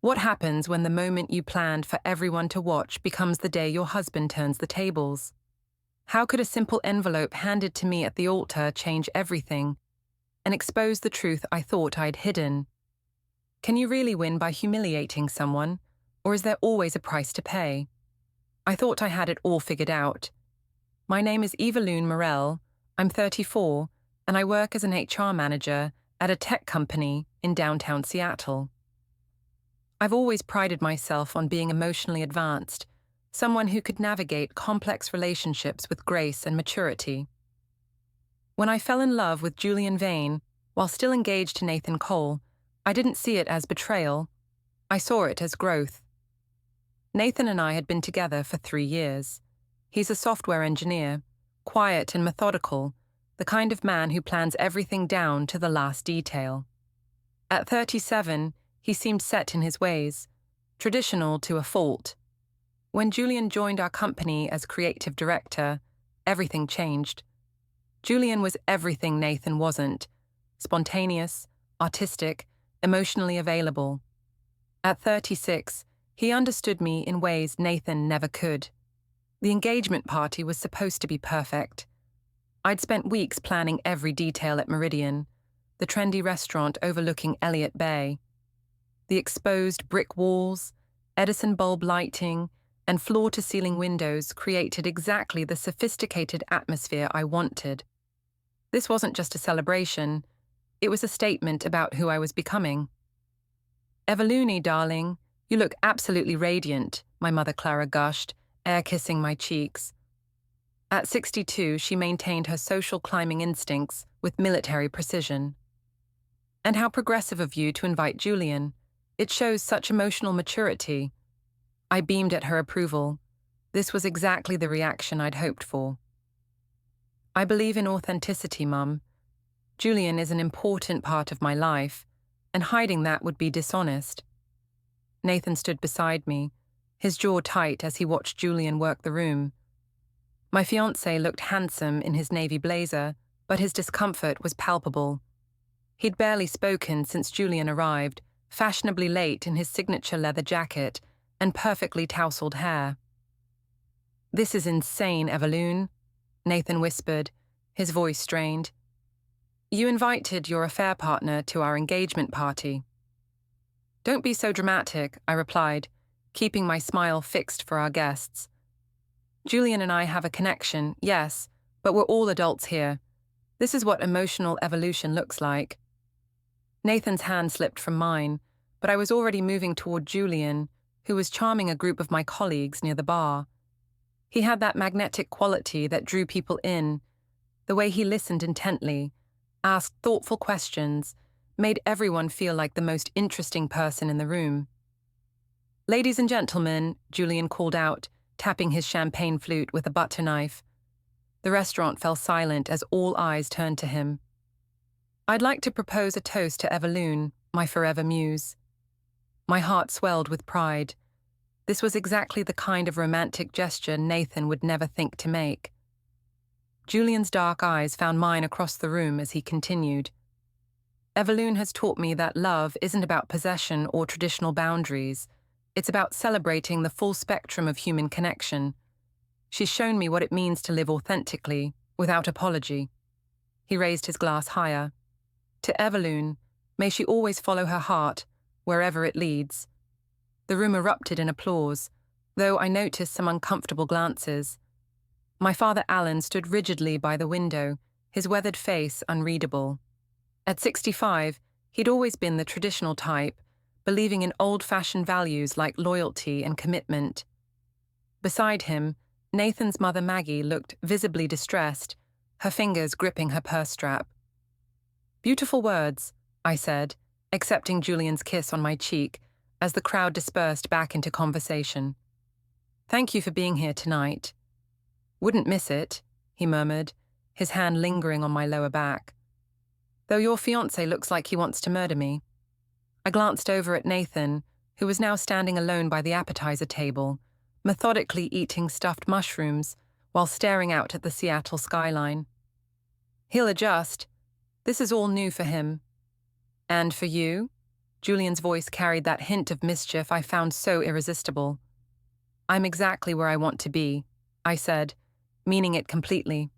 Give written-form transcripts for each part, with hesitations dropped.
What happens when the moment you planned for everyone to watch becomes the day your husband turns the tables? How could a simple envelope handed to me at the altar change everything and expose the truth I thought I'd hidden? Can you really win by humiliating someone, or is there always a price to pay? I thought I had it all figured out. My name is Evelune Morel, I'm 34, and I work as an HR manager at a tech company in downtown Seattle. I've always prided myself on being emotionally advanced, someone who could navigate complex relationships with grace and maturity. When I fell in love with Julian Vane, while still engaged to Nathan Cole, I didn't see it as betrayal. I saw it as growth. Nathan and I had been together for 3 years. He's a software engineer, quiet and methodical, the kind of man who plans everything down to the last detail. At 37, he seemed set in his ways, traditional to a fault. When Julian joined our company as creative director, everything changed. Julian was everything Nathan wasn't: spontaneous, artistic, emotionally available. At 36, he understood me in ways Nathan never could. The engagement party was supposed to be perfect. I'd spent weeks planning every detail at Meridian, the trendy restaurant overlooking Elliott Bay. The exposed brick walls, Edison bulb lighting, and floor-to-ceiling windows created exactly the sophisticated atmosphere I wanted. This wasn't just a celebration, it was a statement about who I was becoming. "Evelune, darling, you look absolutely radiant," my mother Clara gushed, air-kissing my cheeks. At 62, she maintained her social climbing instincts with military precision. "And how progressive of you to invite Julian. It shows such emotional maturity." I beamed at her approval. This was exactly the reaction I'd hoped for. "I believe in authenticity, Mum. Julian is an important part of my life, and hiding that would be dishonest." Nathan stood beside me, his jaw tight as he watched Julian work the room. My fiancé looked handsome in his navy blazer, but his discomfort was palpable. He'd barely spoken since Julian arrived, fashionably late in his signature leather jacket and perfectly tousled hair. "This is insane, Evelune," Nathan whispered, his voice strained. "You invited your affair partner to our engagement party." "Don't be so dramatic," I replied, keeping my smile fixed for our guests. "Julian and I have a connection, yes, but we're all adults here. This is what emotional evolution looks like." Nathan's hand slipped from mine, but I was already moving toward Julian, who was charming a group of my colleagues near the bar. He had that magnetic quality that drew people in. The way he listened intently, asked thoughtful questions, made everyone feel like the most interesting person in the room. "Ladies and gentlemen," Julian called out, tapping his champagne flute with a butter knife. The restaurant fell silent as all eyes turned to him. "I'd like to propose a toast to Evelune, my forever muse." My heart swelled with pride. This was exactly the kind of romantic gesture Nathan would never think to make. Julian's dark eyes found mine across the room as he continued. "Evelune has taught me that love isn't about possession or traditional boundaries. It's about celebrating the full spectrum of human connection. She's shown me what it means to live authentically, without apology." He raised his glass higher. "To Evelune, may she always follow her heart, wherever it leads." The room erupted in applause, though I noticed some uncomfortable glances. My father Alan stood rigidly by the window, his weathered face unreadable. At 65, he'd always been the traditional type, believing in old-fashioned values like loyalty and commitment. Beside him, Nathan's mother Maggie looked visibly distressed, her fingers gripping her purse strap. "Beautiful words," I said, accepting Julian's kiss on my cheek as the crowd dispersed back into conversation. "Thank you for being here tonight." "Wouldn't miss it," he murmured, his hand lingering on my lower back. "Though your fiancé looks like he wants to murder me." I glanced over at Nathan, who was now standing alone by the appetizer table, methodically eating stuffed mushrooms while staring out at the Seattle skyline. "He'll adjust. This is all new for him." "And for you?" Julian's voice carried that hint of mischief I found so irresistible. "I'm exactly where I want to be," I said, meaning it completely.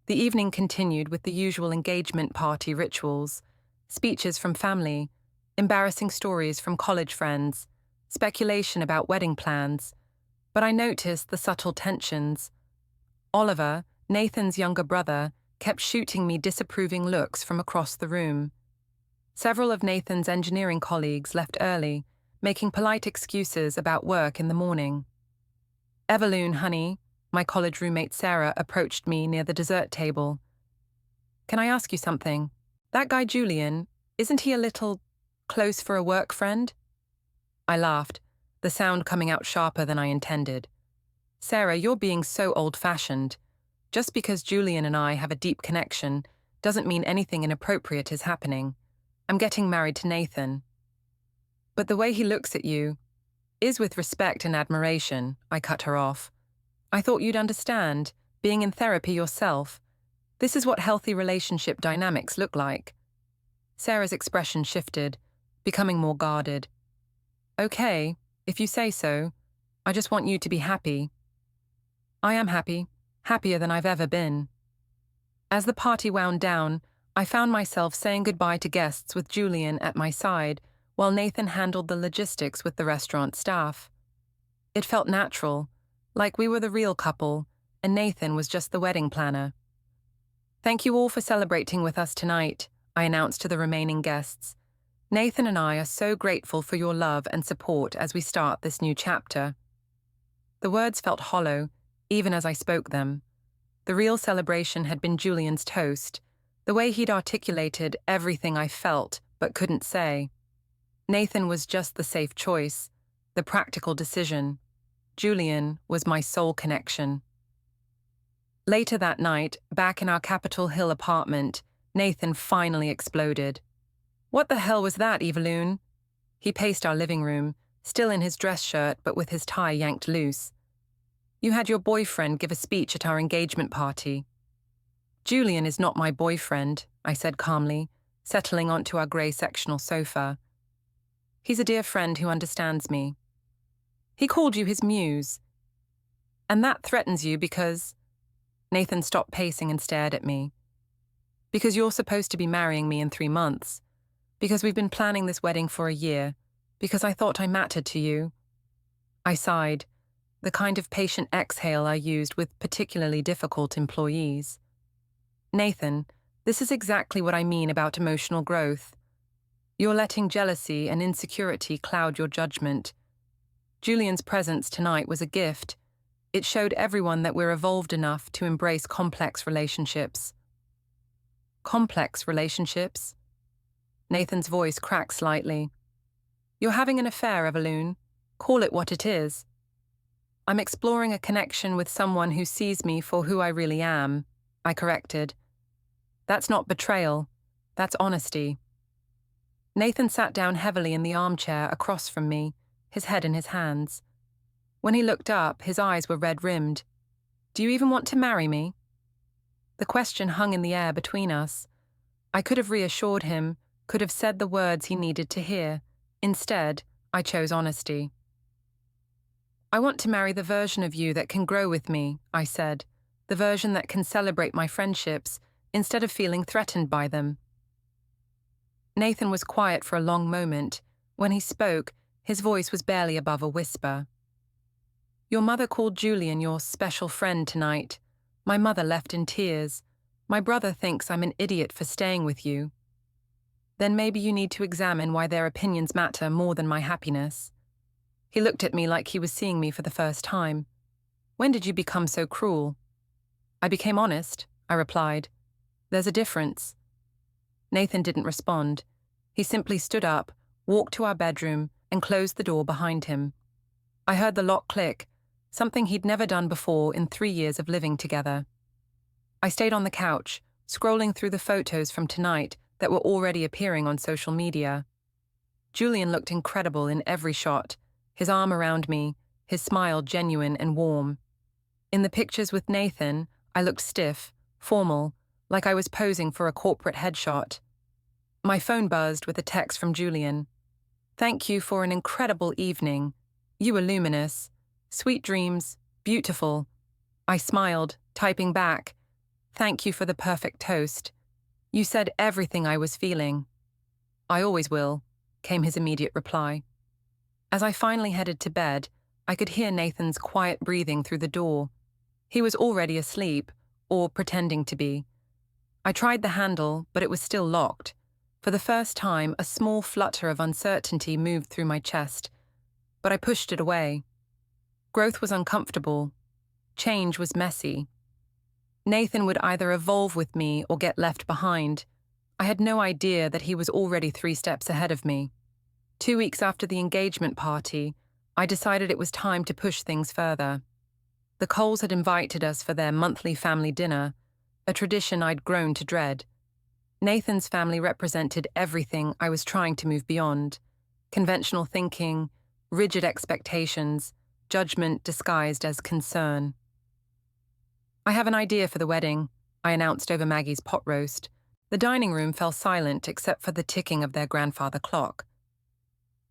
The evening continued with the usual engagement party rituals, speeches from family, embarrassing stories from college friends, speculation about wedding plans, but I noticed the subtle tensions. Oliver, Nathan's younger brother, kept shooting me disapproving looks from across the room. Several of Nathan's engineering colleagues left early, making polite excuses about work in the morning. "Evelune, honey," my college roommate Sarah approached me near the dessert table. "Can I ask you something? That guy Julian, isn't he a little close for a work friend?" I laughed, the sound coming out sharper than I intended. "Sarah, you're being so old-fashioned. Just because Julian and I have a deep connection doesn't mean anything inappropriate is happening. I'm getting married to Nathan." "But the way he looks at you is with respect and admiration," I cut her off. "I thought you'd understand, being in therapy yourself. This is what healthy relationship dynamics look like." Sarah's expression shifted, becoming more guarded. "Okay, if you say so. I just want you to be happy." "I am happy, happier than I've ever been." As the party wound down, I found myself saying goodbye to guests with Julian at my side, while Nathan handled the logistics with the restaurant staff. It felt natural, like we were the real couple, and Nathan was just the wedding planner. "Thank you all for celebrating with us tonight," I announced to the remaining guests. "Nathan and I are so grateful for your love and support as we start this new chapter." The words felt hollow, even as I spoke them. The real celebration had been Julian's toast, the way he'd articulated everything I felt but couldn't say. Nathan was just the safe choice, the practical decision. Julian was my soul connection. Later that night, back in our Capitol Hill apartment, Nathan finally exploded. "What the hell was that, Evelune?" He paced our living room, still in his dress shirt but with his tie yanked loose. "You had your boyfriend give a speech at our engagement party." "Julian is not my boyfriend," I said calmly, settling onto our grey sectional sofa. "He's a dear friend who understands me." "He called you his muse. And that threatens you because—" Nathan stopped pacing and stared at me. "Because you're supposed to be marrying me in 3 months. Because we've been planning this wedding for a year. Because I thought I mattered to you." I sighed, the kind of patient exhale I used with particularly difficult employees. "Nathan, this is exactly what I mean about emotional growth. You're letting jealousy and insecurity cloud your judgment. Julian's presence tonight was a gift. It showed everyone that we're evolved enough to embrace complex relationships." "Complex relationships?" Nathan's voice cracked slightly. "You're having an affair, Evelune. Call it what it is." "I'm exploring a connection with someone who sees me for who I really am," I corrected. "That's not betrayal. That's honesty." Nathan sat down heavily in the armchair across from me, his head in his hands. When he looked up, his eyes were red-rimmed. "Do you even want to marry me?" The question hung in the air between us. I could have reassured him, could have said the words he needed to hear. Instead, I chose honesty. "I want to marry the version of you that can grow with me," I said, "the version that can celebrate my friendships instead of feeling threatened by them." Nathan was quiet for a long moment. When he spoke, his voice was barely above a whisper. "Your mother called Julian your special friend tonight. My mother left in tears. My brother thinks I'm an idiot for staying with you. Then maybe you need to examine why their opinions matter more than my happiness." He looked at me like he was seeing me for the first time. "When did you become so cruel?" "I became honest," I replied. "There's a difference." Nathan didn't respond. He simply stood up, walked to our bedroom, and closed the door behind him. I heard the lock click, something he'd never done before in 3 years of living together. I stayed on the couch, scrolling through the photos from tonight that were already appearing on social media. Julian looked incredible in every shot, his arm around me, his smile genuine and warm. In the pictures with Nathan, I looked stiff, formal, like I was posing for a corporate headshot. My phone buzzed with a text from Julian. "Thank you for an incredible evening. You were luminous. Sweet dreams. Beautiful." I smiled, typing back, "Thank you for the perfect toast. You said everything I was feeling." "I always will," came his immediate reply. As I finally headed to bed, I could hear Nathan's quiet breathing through the door. He was already asleep, or pretending to be. I tried the handle, but it was still locked. For the first time, a small flutter of uncertainty moved through my chest, but I pushed it away. Growth was uncomfortable. Change was messy. Nathan would either evolve with me or get left behind. I had no idea that he was already 3 steps ahead of me. 2 weeks after the engagement party, I decided it was time to push things further. The Coles had invited us for their monthly family dinner, a tradition I'd grown to dread. Nathan's family represented everything I was trying to move beyond: conventional thinking, rigid expectations, judgment disguised as concern. "I have an idea for the wedding," I announced over Maggie's pot roast. The dining room fell silent except for the ticking of their grandfather clock.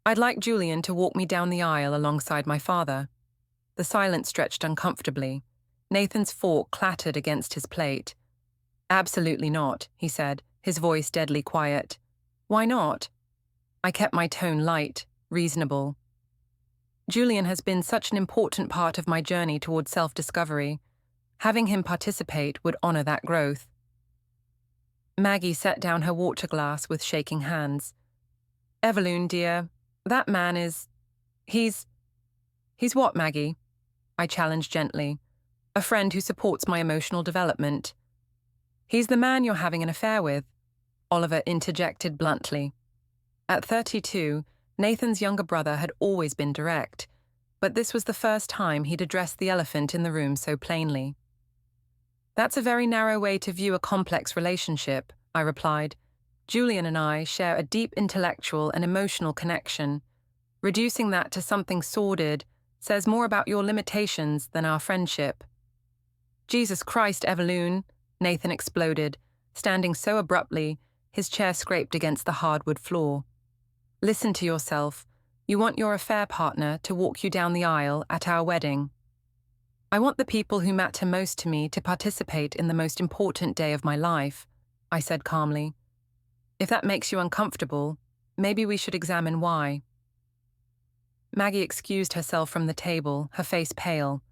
"I'd like Julian to walk me down the aisle alongside my father." The silence stretched uncomfortably. Nathan's fork clattered against his plate. "Absolutely not," he said, his voice deadly quiet. "Why not?" I kept my tone light, reasonable. "Julian has been such an important part of my journey towards self-discovery. Having him participate would honor that growth." Maggie set down her water glass with shaking hands. "Evelune, dear, that man is... He's what, Maggie?" I challenged gently. "A friend who supports my emotional development." "He's the man you're having an affair with," Oliver interjected bluntly. At 32, Nathan's younger brother had always been direct, but this was the first time he'd addressed the elephant in the room so plainly. "That's a very narrow way to view a complex relationship," I replied. "Julian and I share a deep intellectual and emotional connection. Reducing that to something sordid says more about your limitations than our friendship." "Jesus Christ, Evelune," Nathan exploded, standing so abruptly, his chair scraped against the hardwood floor. "Listen to yourself. You want your affair partner to walk you down the aisle at our wedding." "I want the people who matter most to me to participate in the most important day of my life," I said calmly. "If that makes you uncomfortable, maybe we should examine why." Maggie excused herself from the table, her face pale.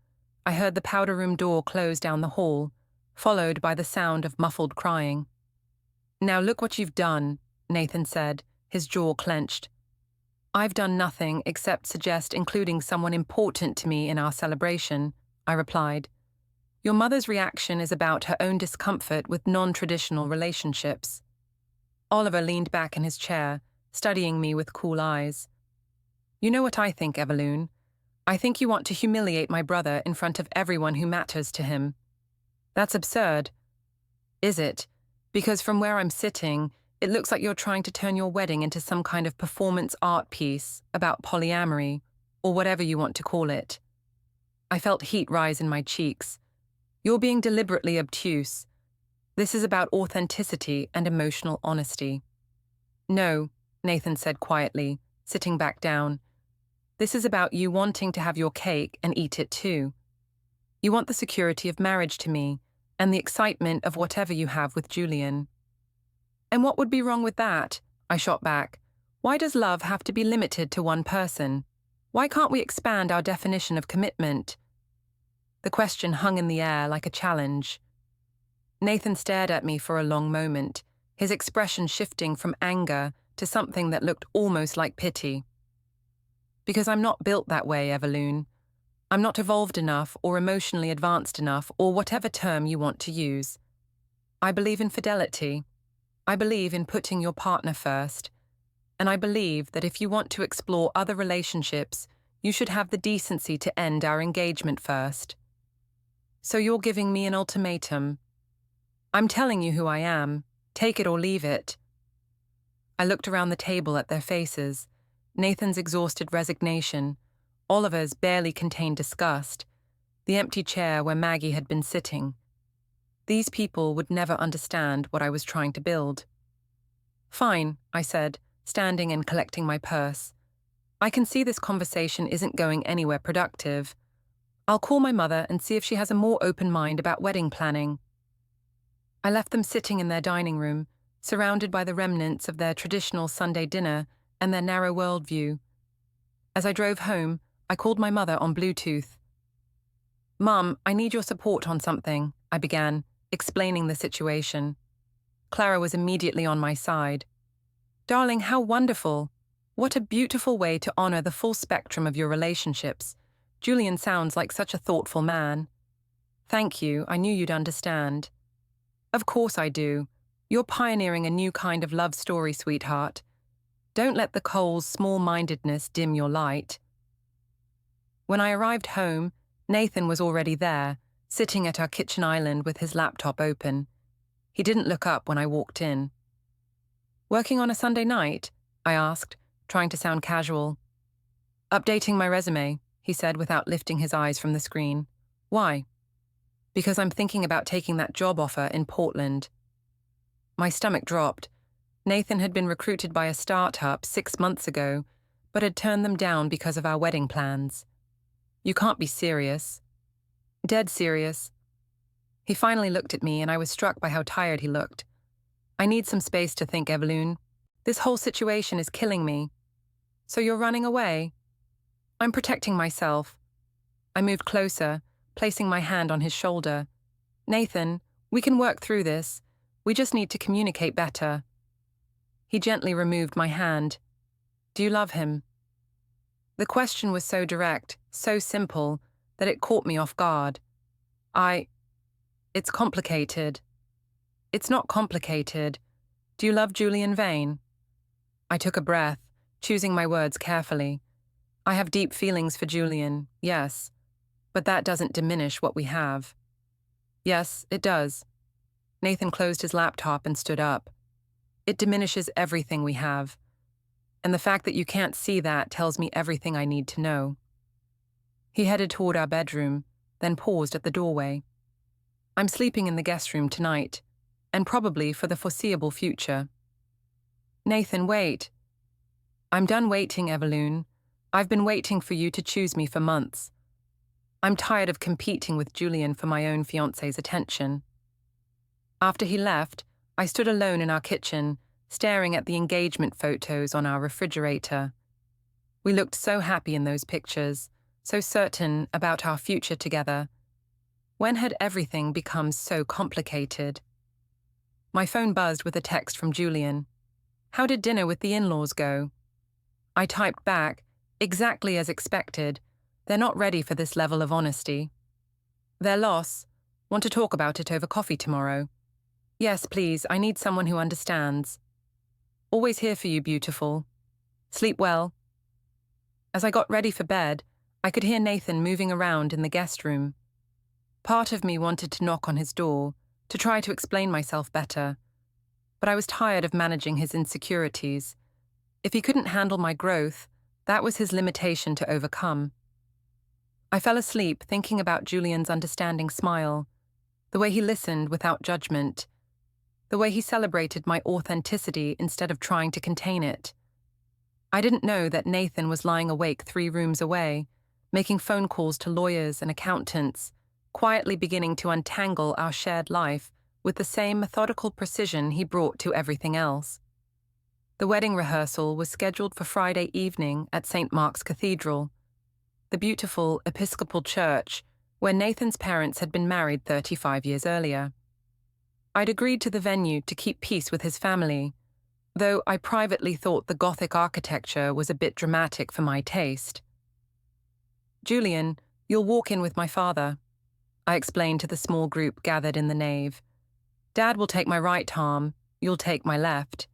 I heard the powder room door close down the hall, followed by the sound of muffled crying. "Now look what you've done," Nathan said, his jaw clenched. "I've done nothing except suggest including someone important to me in our celebration," I replied. "Your mother's reaction is about her own discomfort with non-traditional relationships." Oliver leaned back in his chair, studying me with cool eyes. "You know what I think, Evelune? I think you want to humiliate my brother in front of everyone who matters to him." "That's absurd." "Is it? Because from where I'm sitting, it looks like you're trying to turn your wedding into some kind of performance art piece about polyamory, or whatever you want to call it." I felt heat rise in my cheeks. "You're being deliberately obtuse. This is about authenticity and emotional honesty." "No," Nathan said quietly, sitting back down. "This is about you wanting to have your cake and eat it too. You want the security of marriage to me, and the excitement of whatever you have with Julian." "And what would be wrong with that?" I shot back. "Why does love have to be limited to one person? Why can't we expand our definition of commitment?" The question hung in the air like a challenge. Nathan stared at me for a long moment, his expression shifting from anger to something that looked almost like pity. "Because I'm not built that way, Evelune. I'm not evolved enough or emotionally advanced enough, or whatever term you want to use. I believe in fidelity. I believe in putting your partner first. And I believe that if you want to explore other relationships, you should have the decency to end our engagement first. So you're giving me an ultimatum. I'm telling you who I am. Take it or leave it." I looked around the table at their faces, Nathan's exhausted resignation, Oliver's barely contained disgust, the empty chair where Maggie had been sitting. These people would never understand what I was trying to build. Fine, I said, standing and collecting my purse. I can see this conversation isn't going anywhere productive. I'll call my mother and see if she has a more open mind about wedding planning. I left them sitting in their dining room, surrounded by the remnants of their traditional Sunday dinner and their narrow worldview. As I drove home, I called my mother on Bluetooth. "Mum, I need your support on something," I began, explaining the situation. Clara was immediately on my side. "Darling, how wonderful! What a beautiful way to honor the full spectrum of your relationships. Julian sounds like such a thoughtful man." "Thank you, I knew you'd understand." "Of course I do. You're pioneering a new kind of love story, sweetheart. Don't let the Cole's small-mindedness dim your light." When I arrived home, Nathan was already there, sitting at our kitchen island with his laptop open. He didn't look up when I walked in. "Working on a Sunday night?" I asked, trying to sound casual. "Updating my resume," he said without lifting his eyes from the screen. "Why?" "Because I'm thinking about taking that job offer in Portland." My stomach dropped. Nathan had been recruited by a startup 6 months ago, but had turned them down because of our wedding plans. "You can't be serious." "Dead serious." He finally looked at me and I was struck by how tired he looked. "I need some space to think, Evelune. This whole situation is killing me." "So you're running away?" "I'm protecting myself." I moved closer, placing my hand on his shoulder. "Nathan, we can work through this. We just need to communicate better." He gently removed my hand. "Do you love him?" The question was so direct, so simple, that it caught me off guard. It's complicated." "It's not complicated. Do you love Julian Vane?" I took a breath, choosing my words carefully. "I have deep feelings for Julian, yes, but that doesn't diminish what we have." "Yes, it does." Nathan closed his laptop and stood up. "It diminishes everything we have. And the fact that you can't see that tells me everything I need to know." He headed toward our bedroom, then paused at the doorway. "I'm sleeping in the guest room tonight, and probably for the foreseeable future." "Nathan, wait." "I'm done waiting, Evelune. I've been waiting for you to choose me for months. I'm tired of competing with Julian for my own fiancé's attention." After he left, I stood alone in our kitchen, staring at the engagement photos on our refrigerator. We looked so happy in those pictures, so certain about our future together. When had everything become so complicated? My phone buzzed with a text from Julian. "How did dinner with the in-laws go?" I typed back, exactly as expected. They're not ready for this level of honesty. "Their loss. Want to talk about it over coffee tomorrow?" "Yes, please, I need someone who understands." "Always here for you, beautiful. Sleep well." As I got ready for bed, I could hear Nathan moving around in the guest room. Part of me wanted to knock on his door, to try to explain myself better. But I was tired of managing his insecurities. If he couldn't handle my growth, that was his limitation to overcome. I fell asleep thinking about Julian's understanding smile, the way he listened without judgment, the way he celebrated my authenticity instead of trying to contain it. I didn't know that Nathan was lying awake 3 rooms away, making phone calls to lawyers and accountants, quietly beginning to untangle our shared life with the same methodical precision he brought to everything else. The wedding rehearsal was scheduled for Friday evening at St. Mark's Cathedral, the beautiful Episcopal church where Nathan's parents had been married 35 years earlier. I'd agreed to the venue to keep peace with his family, though I privately thought the Gothic architecture was a bit dramatic for my taste. "Julian, you'll walk in with my father," I explained to the small group gathered in the nave. "Dad will take my right arm, you'll take my left.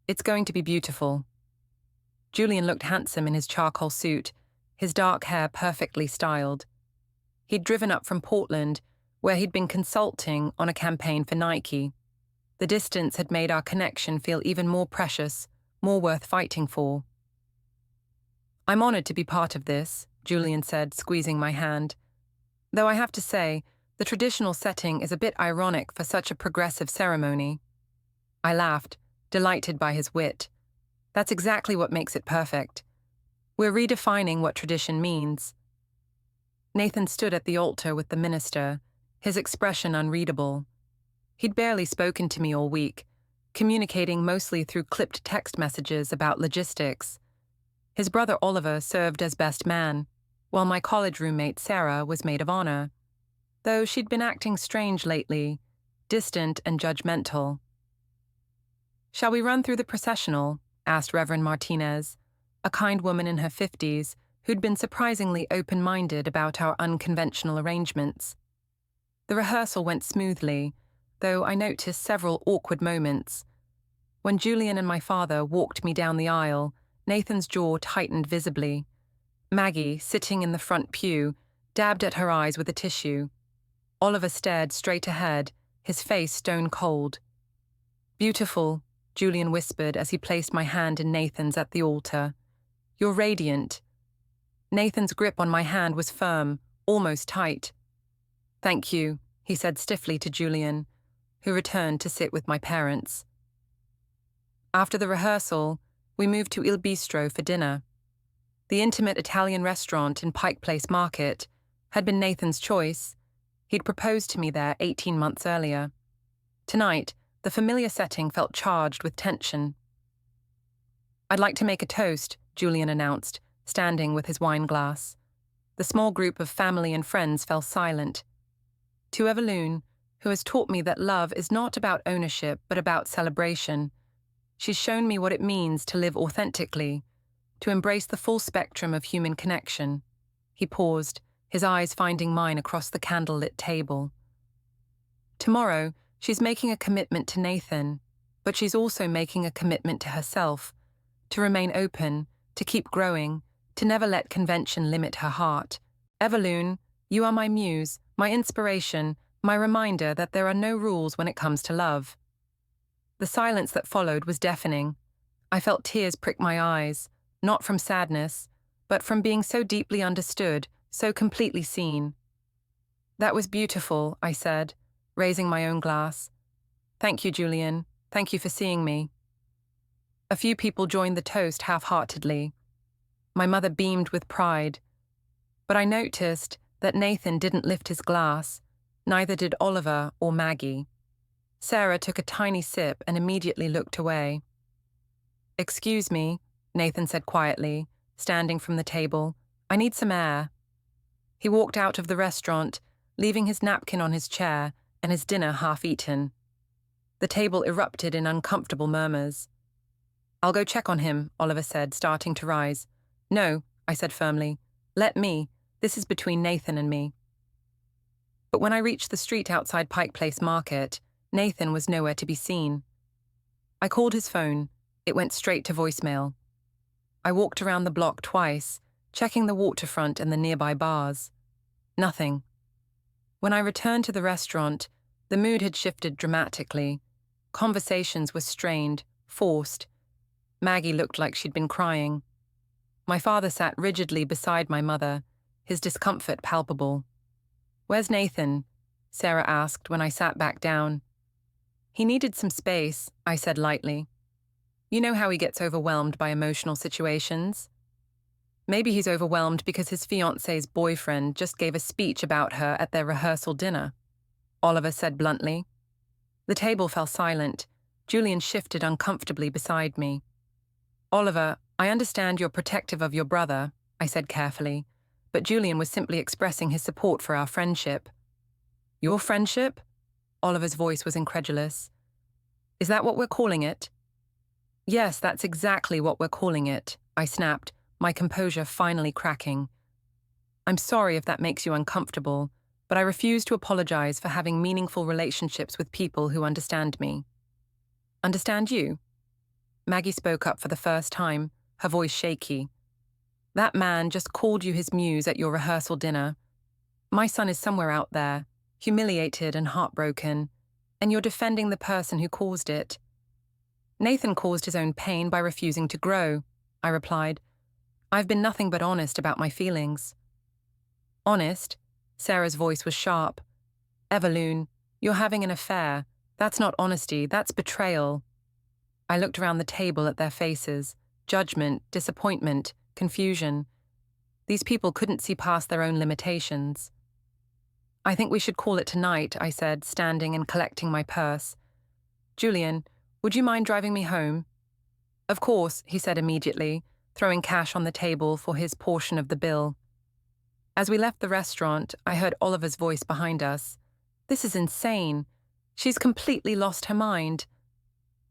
It's going to be beautiful." Julian looked handsome in his charcoal suit, his dark hair perfectly styled. He'd driven up from Portland, where he'd been consulting on a campaign for Nike. The distance had made our connection feel even more precious, more worth fighting for. "I'm honored to be part of this," Julian said, squeezing my hand. "Though I have to say, the traditional setting is a bit ironic for such a progressive ceremony." I laughed. delighted by his wit. That's exactly what makes it perfect. We're redefining what tradition means. Nathan stood at the altar with the minister, his expression unreadable. He'd barely spoken to me all week, communicating mostly through clipped text messages about logistics. His brother Oliver served as best man, while my college roommate Sarah was maid of honor, though she'd been acting strange lately, distant and judgmental. "Shall we run through the processional?" asked Reverend Martinez, a kind woman in her 50s who'd been surprisingly open-minded about our unconventional arrangements. The rehearsal went smoothly, though I noticed several awkward moments. When Julian and my father walked me down the aisle, Nathan's jaw tightened visibly. Maggie, sitting in the front pew, dabbed at her eyes with a tissue. Oliver stared straight ahead, his face stone cold. "Beautiful," Julian whispered as he placed my hand in Nathan's at the altar. "You're radiant." Nathan's grip on my hand was firm, almost tight. "Thank you," he said stiffly to Julian, who returned to sit with my parents. After the rehearsal, we moved to Il Bistro for dinner. The intimate Italian restaurant in Pike Place Market had been Nathan's choice. He'd proposed to me there 18 months earlier. Tonight, the familiar setting felt charged with tension. "I'd like to make a toast," Julian announced, standing with his wine glass. The small group of family and friends fell silent. "To Evelune, who has taught me that love is not about ownership but about celebration. She's shown me what it means to live authentically, to embrace the full spectrum of human connection." He paused, his eyes finding mine across the candlelit table. "Tomorrow, she's making a commitment to Nathan, but she's also making a commitment to herself, to remain open, to keep growing, to never let convention limit her heart. Evelune, you are my muse, my inspiration, my reminder that there are no rules when it comes to love." The silence that followed was deafening. I felt tears prick my eyes, not from sadness, but from being so deeply understood, so completely seen. "That was beautiful," I said, raising my own glass. "Thank you, Julian. Thank you for seeing me." A few people joined the toast half-heartedly. My mother beamed with pride. But I noticed that Nathan didn't lift his glass, neither did Oliver or Maggie. Sarah took a tiny sip and immediately looked away. "Excuse me," Nathan said quietly, standing from the table. "I need some air." He walked out of the restaurant, leaving his napkin on his chair and his dinner half-eaten. The table erupted in uncomfortable murmurs. "I'll go check on him," Oliver said, starting to rise. "No," I said firmly. "Let me. This is between Nathan and me." But when I reached the street outside Pike Place Market, Nathan was nowhere to be seen. I called his phone. It went straight to voicemail. I walked around the block twice, checking the waterfront and the nearby bars. Nothing. When I returned to the restaurant, the mood had shifted dramatically. Conversations were strained, forced. Maggie looked like she'd been crying. My father sat rigidly beside my mother, his discomfort palpable. "Where's Nathan?" Sarah asked when I sat back down. "He needed some space," I said lightly. "You know how he gets overwhelmed by emotional situations. Maybe he's overwhelmed because his fiancé's boyfriend just gave a speech about her at their rehearsal dinner," Oliver said bluntly. The table fell silent. Julian shifted uncomfortably beside me. "Oliver, I understand you're protective of your brother," I said carefully, but Julian was simply expressing his support for our friendship. "Your friendship?" Oliver's voice was incredulous. "Is that what we're calling it?" "Yes, that's exactly what we're calling it," I snapped, my composure finally cracking. "I'm sorry if that makes you uncomfortable, but I refuse to apologize for having meaningful relationships with people who understand me." "Understand you?" Maggie spoke up for the first time, her voice shaky. "That man just called you his muse at your rehearsal dinner. My son is somewhere out there, humiliated and heartbroken, and you're defending the person who caused it." "Nathan caused his own pain by refusing to grow," I replied. "I've been nothing but honest about my feelings." "Honest?" Sarah's voice was sharp. "Evelune, you're having an affair. That's not honesty, that's betrayal." I looked around the table at their faces, judgment, disappointment, confusion. These people couldn't see past their own limitations. "I think we should call it tonight," I said, standing and collecting my purse. "Julian, would you mind driving me home?" "Of course," he said immediately, throwing cash on the table for his portion of the bill. As we left the restaurant, I heard Oliver's voice behind us. "This is insane. She's completely lost her mind."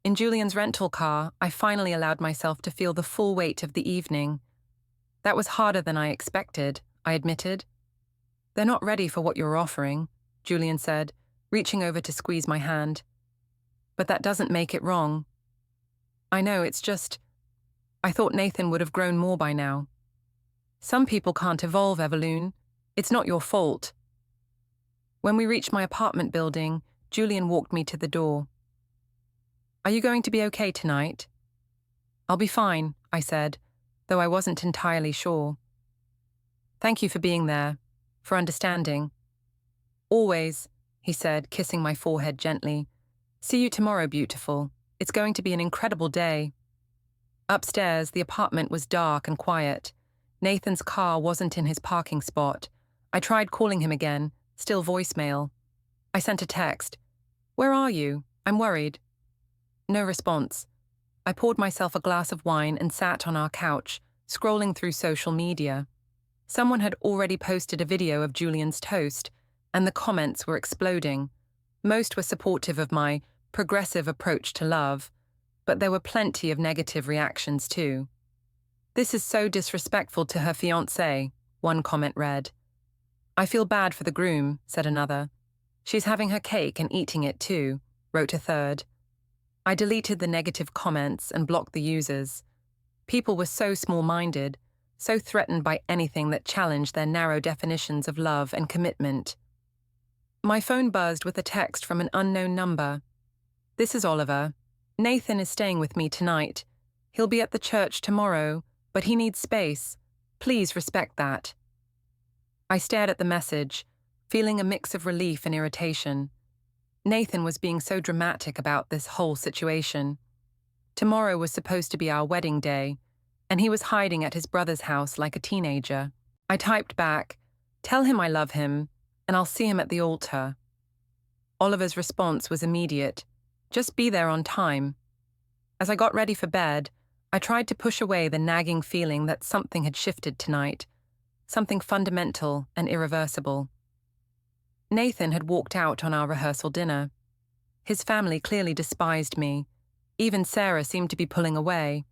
In Julian's rental car, I finally allowed myself to feel the full weight of the evening. "That was harder than I expected," I admitted. "They're not ready for what you're offering," Julian said, reaching over to squeeze my hand. "But that doesn't make it wrong." "I know, it's just, I thought Nathan would have grown more by now." "Some people can't evolve, Evelune. It's not your fault." When we reached my apartment building, Julian walked me to the door. "Are you going to be okay tonight?" "I'll be fine," I said, though I wasn't entirely sure. "Thank you for being there, for understanding." "Always," he said, kissing my forehead gently. "See you tomorrow, beautiful. It's going to be an incredible day." Upstairs, the apartment was dark and quiet. Nathan's car wasn't in his parking spot. I tried calling him again, still voicemail. I sent a text. "Where are you? I'm worried." No response. I poured myself a glass of wine and sat on our couch, scrolling through social media. Someone had already posted a video of Julian's toast, and the comments were exploding. Most were supportive of my progressive approach to love, but there were plenty of negative reactions too. "This is so disrespectful to her fiancé," one comment read. "I feel bad for the groom," said another. "She's having her cake and eating it too," wrote a third. I deleted the negative comments and blocked the users. People were so small-minded, so threatened by anything that challenged their narrow definitions of love and commitment. My phone buzzed with a text from an unknown number. "This is Oliver. Nathan is staying with me tonight. He'll be at the church tomorrow, but he needs space. Please respect that." I stared at the message, feeling a mix of relief and irritation. Nathan was being so dramatic about this whole situation. Tomorrow was supposed to be our wedding day, and he was hiding at his brother's house like a teenager. I typed back, "Tell him I love him, and I'll see him at the altar." Oliver's response was immediate. "Just be there on time." As I got ready for bed, I tried to push away the nagging feeling that something had shifted tonight, something fundamental and irreversible. Nathan had walked out on our rehearsal dinner. His family clearly despised me. Even Sarah seemed to be pulling away.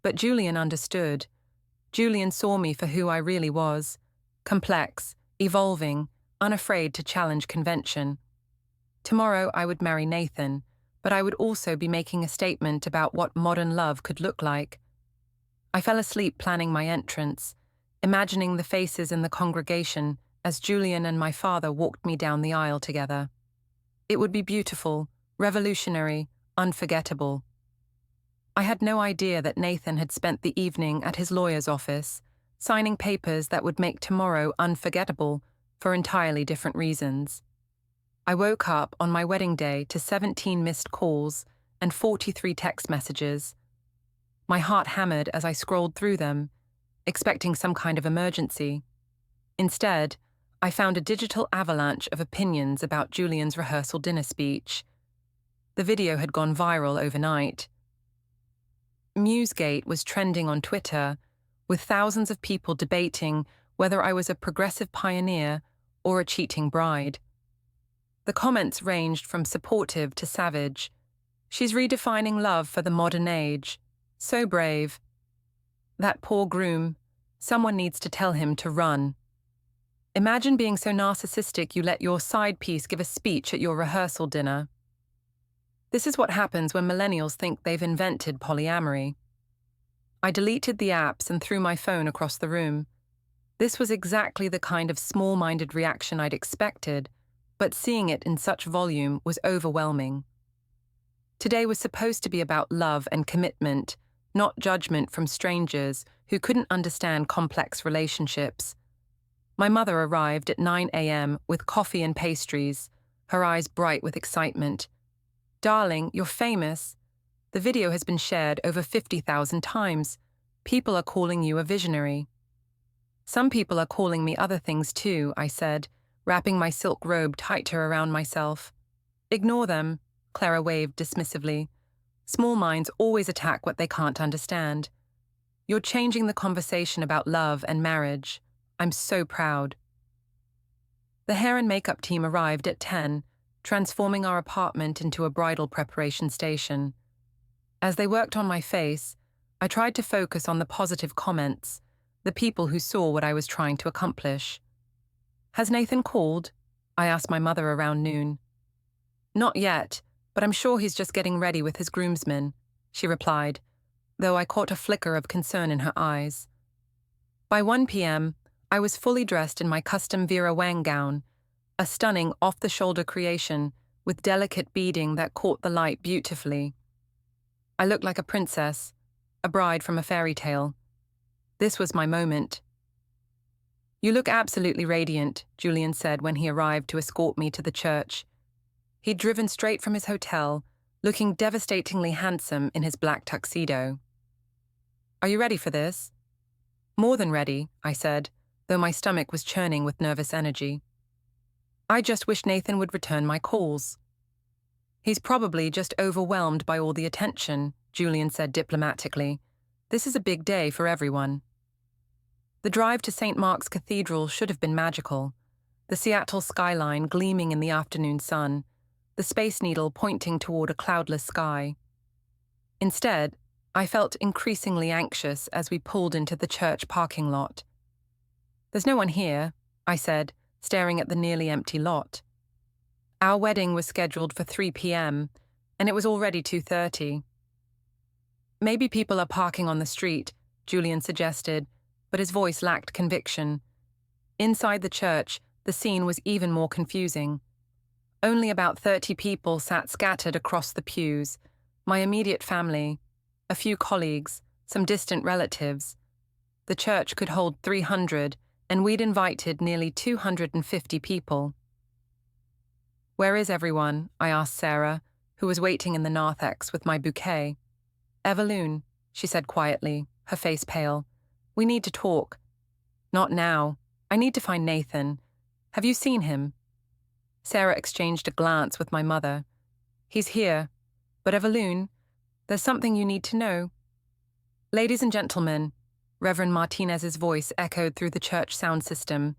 But Julian understood. Julian saw me for who I really was, complex, evolving, unafraid to challenge convention. Tomorrow I would marry Nathan, but I would also be making a statement about what modern love could look like. I fell asleep planning my entrance, imagining the faces in the congregation as Julian and my father walked me down the aisle together. It would be beautiful, revolutionary, unforgettable. I had no idea that Nathan had spent the evening at his lawyer's office, signing papers that would make tomorrow unforgettable for entirely different reasons. I woke up on my wedding day to 17 missed calls and 43 text messages. My heart hammered as I scrolled through them, expecting some kind of emergency. Instead, I found a digital avalanche of opinions about Julian's rehearsal dinner speech. The video had gone viral overnight. Musegate was trending on Twitter, with thousands of people debating whether I was a progressive pioneer or a cheating bride. The comments ranged from supportive to savage. "She's redefining love for the modern age. So brave. That poor groom. Someone needs to tell him to run. Imagine being so narcissistic you let your side piece give a speech at your rehearsal dinner." This is what happens when millennials think they've invented polyamory. I deleted the apps and threw my phone across the room. This was exactly the kind of small-minded reaction I'd expected, but seeing it in such volume was overwhelming. Today was supposed to be about love and commitment, not judgment from strangers who couldn't understand complex relationships. My mother arrived at 9 a.m. with coffee and pastries, her eyes bright with excitement. "Darling, you're famous." The video has been shared over 50,000 times. People are calling you a visionary. Some people are calling me other things too, I said, wrapping my silk robe tighter around myself. Ignore them, Clara waved dismissively. Small minds always attack what they can't understand. You're changing the conversation about love and marriage. I'm so proud. The hair and makeup team arrived at 10, transforming our apartment into a bridal preparation station. As they worked on my face, I tried to focus on the positive comments, the people who saw what I was trying to accomplish. Has Nathan called? I asked my mother around noon. Not yet, but I'm sure he's just getting ready with his groomsmen, she replied, though I caught a flicker of concern in her eyes. By 1 p.m., I was fully dressed in my custom Vera Wang gown, a stunning off-the-shoulder creation with delicate beading that caught the light beautifully. I looked like a princess, a bride from a fairy tale. This was my moment. You look absolutely radiant, Julian said when he arrived to escort me to the church. He'd driven straight from his hotel, looking devastatingly handsome in his black tuxedo. Are you ready for this? More than ready, I said, though my stomach was churning with nervous energy. I just wish Nathan would return my calls. He's probably just overwhelmed by all the attention, Julian said diplomatically. This is a big day for everyone. The drive to St. Mark's Cathedral should have been magical. The Seattle skyline gleaming in the afternoon sun, the Space Needle pointing toward a cloudless sky. Instead, I felt increasingly anxious as we pulled into the church parking lot. There's no one here, I said, staring at the nearly empty lot. Our wedding was scheduled for 3 p.m., and it was already 2:30. Maybe people are parking on the street, Julian suggested, but his voice lacked conviction. Inside the church, the scene was even more confusing. Only about 30 people sat scattered across the pews, my immediate family, a few colleagues, some distant relatives. The church could hold 300, and we'd invited nearly 250 people. Where is everyone? I asked Sarah, who was waiting in the narthex with my bouquet. Evelune, she said quietly, her face pale. We need to talk. Not now. I need to find Nathan. Have you seen him? Sarah exchanged a glance with my mother. He's here. But Evelune, there's something you need to know. Ladies and gentlemen, Reverend Martinez's voice echoed through the church sound system.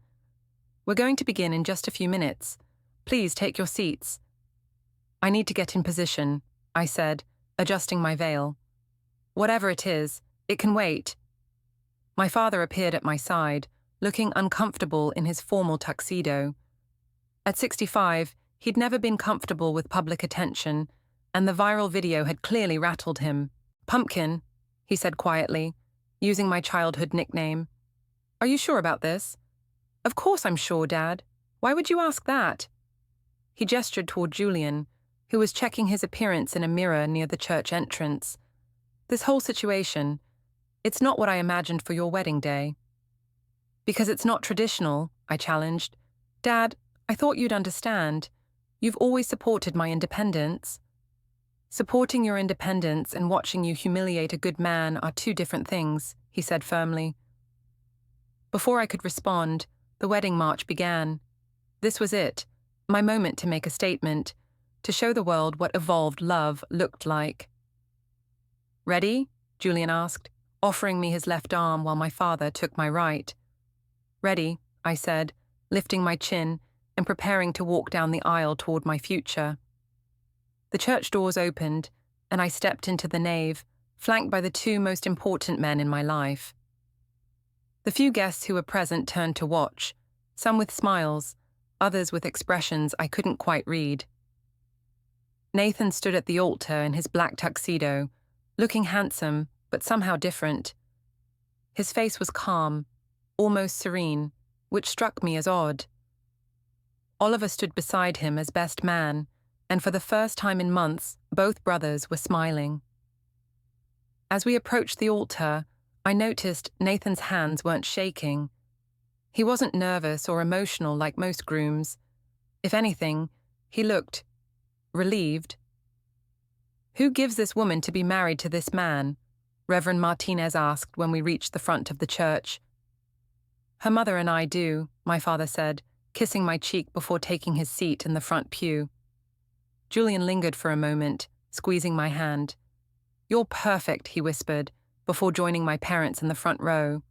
We're going to begin in just a few minutes. Please take your seats. I need to get in position, I said, adjusting my veil. Whatever it is, it can wait. My father appeared at my side, looking uncomfortable in his formal tuxedo. At 65, he'd never been comfortable with public attention, and the viral video had clearly rattled him. Pumpkin, he said quietly, using my childhood nickname. Are you sure about this? Of course I'm sure, Dad. Why would you ask that? He gestured toward Julian, who was checking his appearance in a mirror near the church entrance. This whole situation, it's not what I imagined for your wedding day. Because it's not traditional, I challenged. Dad, I thought you'd understand. You've always supported my independence. Supporting your independence and watching you humiliate a good man are two different things, he said firmly. Before I could respond, the wedding march began. This was it, my moment to make a statement, to show the world what evolved love looked like. Ready? Julian asked, offering me his left arm while my father took my right. Ready, I said, lifting my chin and preparing to walk down the aisle toward my future. The church doors opened, and I stepped into the nave, flanked by the two most important men in my life. The few guests who were present turned to watch, some with smiles, others with expressions I couldn't quite read. Nathan stood at the altar in his black tuxedo, looking handsome, but somehow different. His face was calm, almost serene, which struck me as odd. Oliver stood beside him as best man, and for the first time in months, both brothers were smiling. As we approached the altar, I noticed Nathan's hands weren't shaking. He wasn't nervous or emotional like most grooms. If anything, he looked relieved. "Who gives this woman to be married to this man?" Reverend Martinez asked when we reached the front of the church. "Her mother and I do," my father said, kissing my cheek before taking his seat in the front pew. Julian lingered for a moment, squeezing my hand. "You're perfect," he whispered, before joining my parents in the front row.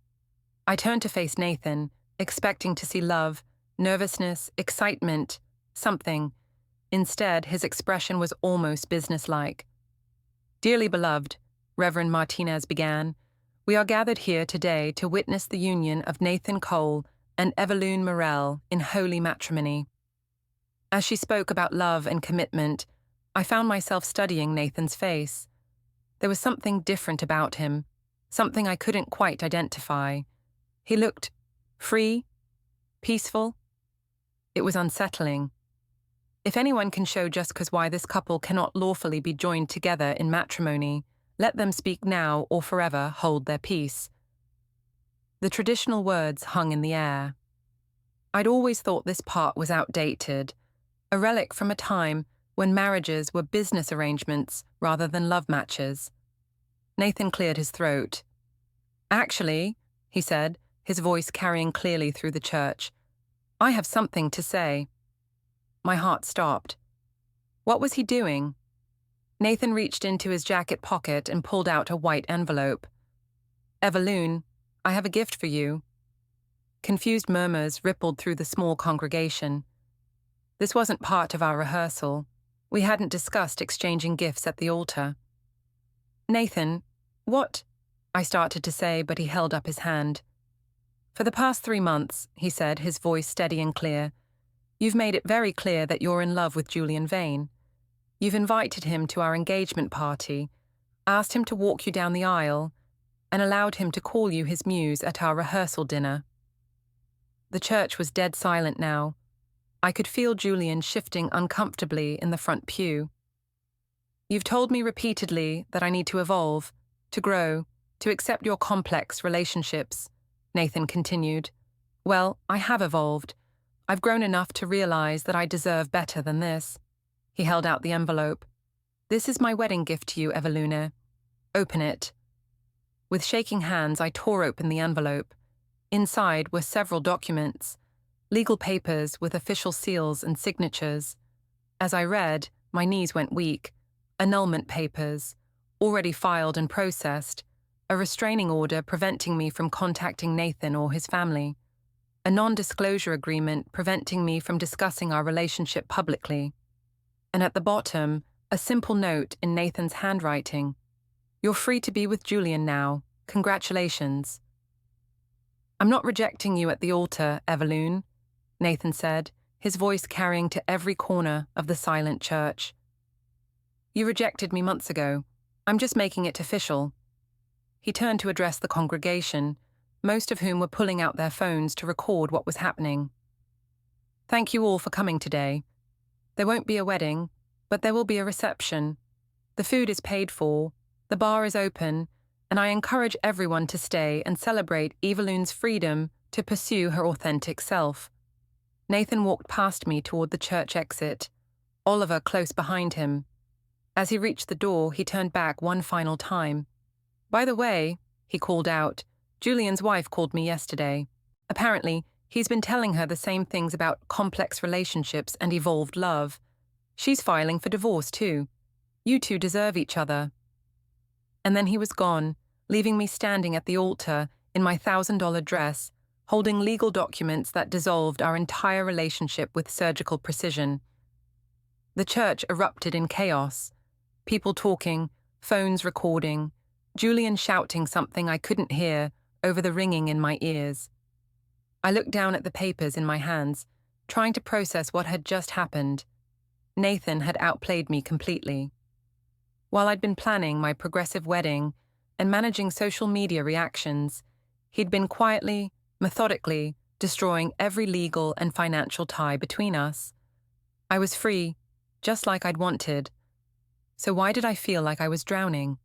I turned to face Nathan, expecting to see love, nervousness, excitement, something. Instead, his expression was almost businesslike. "Dearly beloved," Reverend Martinez began, "we are gathered here today to witness the union of Nathan Cole and Evelune Morel in holy matrimony." As she spoke about love and commitment, I found myself studying Nathan's face. There was something different about him, something I couldn't quite identify. He looked free, peaceful. It was unsettling. If anyone can show just cause why this couple cannot lawfully be joined together in matrimony, let them speak now or forever hold their peace. The traditional words hung in the air. I'd always thought this part was outdated, a relic from a time when marriages were business arrangements rather than love matches. Nathan cleared his throat. "Actually," he said, his voice carrying clearly through the church, "I have something to say." My heart stopped. What was he doing? Nathan reached into his jacket pocket and pulled out a white envelope. "Evelune, I have a gift for you." Confused murmurs rippled through the small congregation. This wasn't part of our rehearsal. We hadn't discussed exchanging gifts at the altar. "Nathan, what?" I started to say, but he held up his hand. "For the past 3 months," he said, his voice steady and clear, "you've made it very clear that you're in love with Julian Vane. You've invited him to our engagement party, asked him to walk you down the aisle, and allowed him to call you his muse at our rehearsal dinner." The church was dead silent now. I could feel Julian shifting uncomfortably in the front pew. "You've told me repeatedly that I need to evolve, to grow, to accept your complex relationships," Nathan continued. "Well, I have evolved. I've grown enough to realize that I deserve better than this." He held out the envelope. "This is my wedding gift to you, Evelune. Open it." With shaking hands, I tore open the envelope. Inside were several documents, legal papers with official seals and signatures. As I read, my knees went weak. Annulment papers, already filed and processed, a restraining order preventing me from contacting Nathan or his family, a non-disclosure agreement preventing me from discussing our relationship publicly, and at the bottom, a simple note in Nathan's handwriting. "You're free to be with Julian now. Congratulations." "I'm not rejecting you at the altar, Evelune," Nathan said, his voice carrying to every corner of the silent church. "You rejected me months ago. I'm just making it official." He turned to address the congregation, most of whom were pulling out their phones to record what was happening. "Thank you all for coming today. There won't be a wedding, but there will be a reception. The food is paid for, the bar is open, and I encourage everyone to stay and celebrate Evelune's freedom to pursue her authentic self." Nathan walked past me toward the church exit, Oliver close behind him. As he reached the door, he turned back one final time. "By the way," he called out, "Julian's wife called me yesterday. Apparently, he's been telling her the same things about complex relationships and evolved love. She's filing for divorce too. You two deserve each other." And then he was gone, leaving me standing at the altar in my $1,000 dress, holding legal documents that dissolved our entire relationship with surgical precision. The church erupted in chaos. People talking, phones recording, Julian shouting something I couldn't hear over the ringing in my ears. I looked down at the papers in my hands, trying to process what had just happened. Nathan had outplayed me completely. While I'd been planning my progressive wedding and managing social media reactions, he'd been quietly, methodically, destroying every legal and financial tie between us. I was free, just like I'd wanted. So why did I feel like I was drowning?